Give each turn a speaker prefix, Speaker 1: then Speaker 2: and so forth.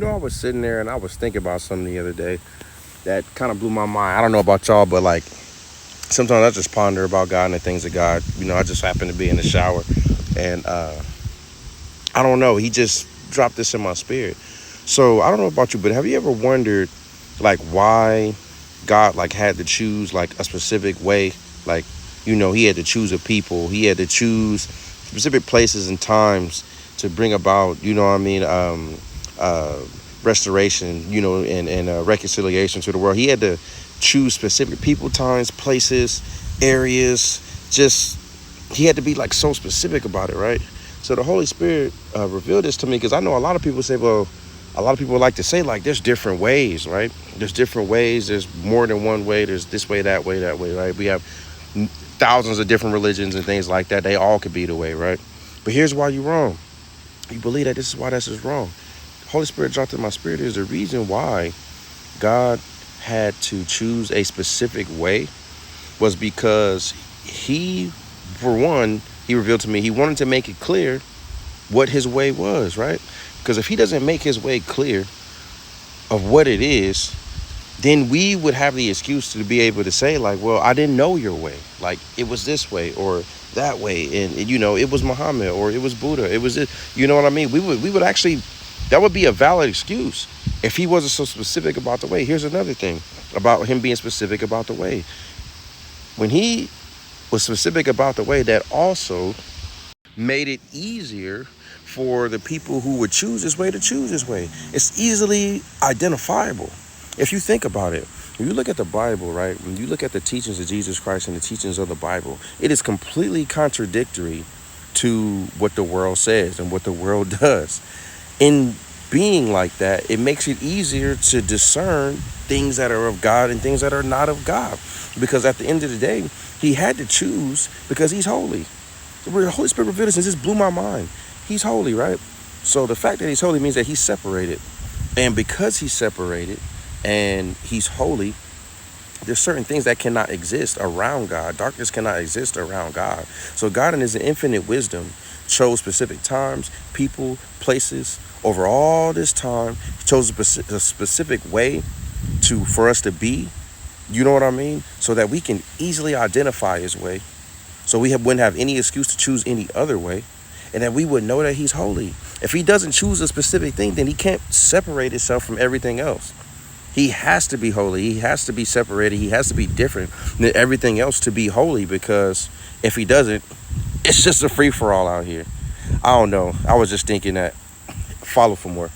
Speaker 1: I was sitting there and I was thinking about something the other day that kind of blew my mind. I don't know about y'all, but like sometimes I just ponder about God and the things of God. I just happened to be in the shower and I don't know. He just dropped this in my spirit. So I don't know about you, but have you ever wondered like why God like had to choose like a specific way? Like, he had to choose a people. He had to choose specific places and times to bring about, uh, restoration, and reconciliation to the world. He had to choose specific people, times, places, areas. Just he had to be like so specific about it, right? So the Holy Spirit revealed this to me because I know a lot of people say, well, a lot of people like to say like there's different ways, right? There's different ways. There's more than one way. There's this way, that way, that way, right? We have thousands of different religions and things like that. They all could be the way, right? But here's why you're wrong. You believe that this is why this is wrong. Holy Spirit dropped in my spirit is the reason why God had to choose a specific way was because he, for one, he revealed to me he wanted to make it clear what his way was, right? Because if he doesn't make his way clear of what it is, then we would have the excuse to be able to say like, well, I didn't know your way. Like it was this way or that way. And it was Muhammad or it was Buddha. It was this, you know what I mean? We would actually, that would be a valid excuse if he wasn't so specific about the way. Here's another thing about him being specific about the way. When he was specific about the way, that also made it easier for the people who would choose this way to choose this way. It's easily identifiable. If you think about it, when you look at the Bible, right, when you look at the teachings of Jesus Christ and the teachings of the Bible, it is completely contradictory to what the world says and what the world does. In being like that, it makes it easier to discern things that are of God and things that are not of God. Because at the end of the day, he had to choose because he's holy. The Holy Spirit revealed this and this blew my mind. He's holy, right? So the fact that he's holy means that he's separated. And because he's separated and he's holy, there's certain things that cannot exist around God. Darkness cannot exist around God. So God in his infinite wisdom chose specific times, people, places over all this time. He chose a specific way for us to be. You know what I mean? So that we can easily identify his way. So wouldn't have any excuse to choose any other way. And that we would know that he's holy. If he doesn't choose a specific thing, then he can't separate himself from everything else. He has to be holy. He has to be separated. He has to be different than everything else to be holy, because if he doesn't, it's just a free-for-all out here. I don't know. I was just thinking that. Follow for more.